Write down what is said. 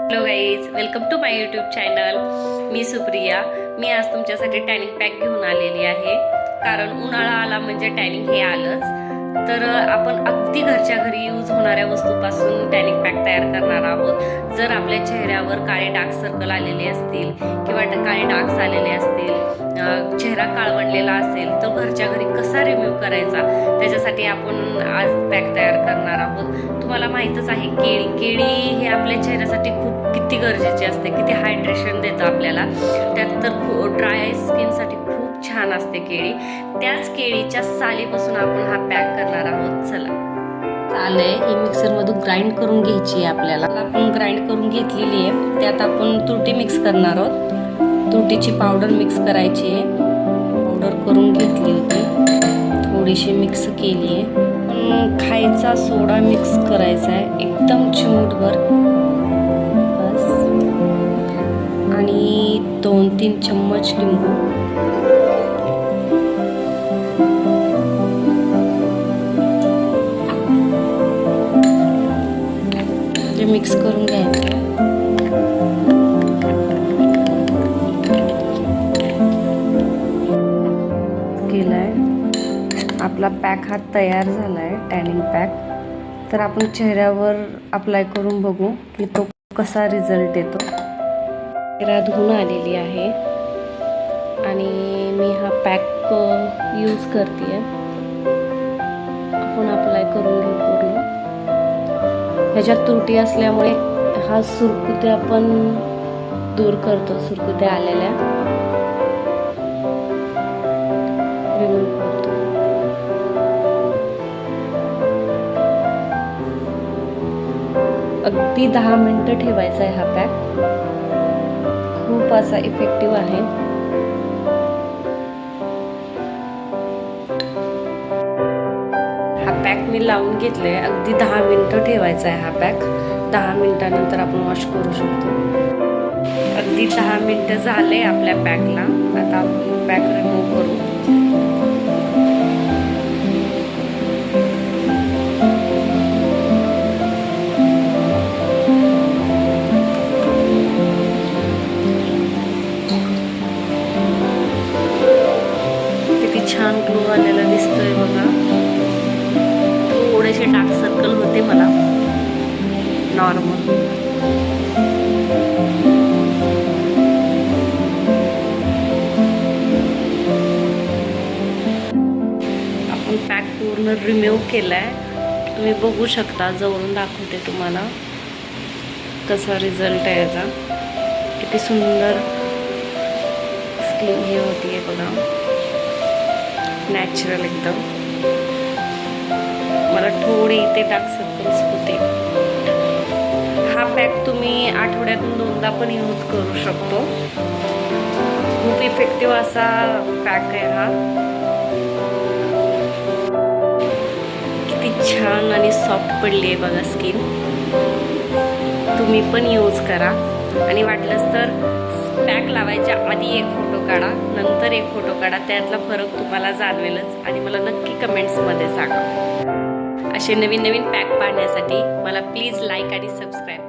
Hello guys, welcome to my YouTube channel. मी सुप्रिया. मी आज तुमच्यासाठी टॅनिंग पॅक घेऊन आलेली आहे. कारण उन्हाळा आला म्हणजे टॅनिंग हे आलंच. तर आपण अगदी घरच्या घरी यूज होणाऱ्या वस्तूपासून टॅनिंग पॅक तयार करणार आहोत. जर आपल्या चेहऱ्यावर काळे डार्क सर्कल आलेले असतील किंवा काळे डार्क्स आलेले असतील, चेहरा काळवंडलेला असेल, तर घरच्या घरी कसा रिमूव्ह करायचा त्याच्यासाठी आपण आज पॅक तयार करणार आहोत. तुम्हाला माहीतच आहे केळी हे आपल्या चेहऱ्यासाठी किती गरजेचे असते, किती हायड्रेशन देतं आपल्याला. त्यात तर ड्राय स्किनसाठी खूप छान असते केळी. त्याच केळीच्या सालीपासून आपण हा पॅक करणार आहोत. चला चालय, ही मिक्सरमधून ग्राइंड करून घ्यायची आहे आपल्याला. आपण ग्राइंड करून घेतलेली आहे. त्यात आपण तुरटी मिक्स करणार आहोत. तुरटीची पावडर मिक्स करायची आहे. पावडर करून घेतली होती, थोडीशी मिक्स केली आहे. खायचा सोडा मिक्स करायचा आहे, एकदम चिमूटभर बस. आणि 2-3 चम्मच लिंबू. ते मिक्स करून घ्यायचं. केलाय आपला पॅक हा तयार झालाय, टॅनिंग पॅक. तर आपण चेहऱ्यावर अप्लाय करून बघू की तो कसा रिझल्ट येतो. चेहरा धुवून आलेली आहे आणि मी हा पॅक यूज करते. आपण अप्लाय करून घेऊ पूर्ण. ह्याच्यात त्रुटी असल्यामुळे हा सुरकुत्या आपण दूर करतो. सुरकुत्या आलेल्या रिमूव्ह करतो. अगदी 10 मिनिटं ठेवायचा आहे हा पॅक. खूप असा इफेक्टिव्ह आहे. हा पॅक मी लावून घेतलाय. अगदी 10 मिनिटं ठेवायचा आहे हा पॅक. 10 मिनिटानंतर आपण वॉश करू शकतो. अगदी 10 मिनिटं झाले आपल्या पॅकला. आता आपण पॅक रिमूव्ह करू. छान ग्लो आलेला दिसतोय बघा. थोडेसे डार्क सर्कल होते मला, नॉर्मल. आपण पॅक पूर्ण रिमूव्ह केलाय. तुम्ही बघू शकता, जवळून दाखवते तुम्हाला कसा रिझल्ट आहे याचा. किती सुंदर स्किन हे होतीये बघा, नॅचरल एकदम. मला थोडे इथे डार्क सर्कल्स होते. हा पॅक तुम्ही आठवड्यातून 2दा पण यूज करू शकतो. खूप इफेक्टिव्ह असा पॅक आहे हा. किती छान आणि सॉफ्ट पडली आहे बघा स्किन. तुम्ही पण यूज करा. आणि वाटलंच तर पॅक लावायच्या आधी एक फोटो काढा, नंतर एक फोटो काढा. त्यातला फरक तुम्हाला जाणवेलच. आणि मला नक्की कमेंट्समध्ये सांगा. असे नवीन पॅक पाहण्यासाठी मला प्लीज लाईक आणि सबस्क्राईब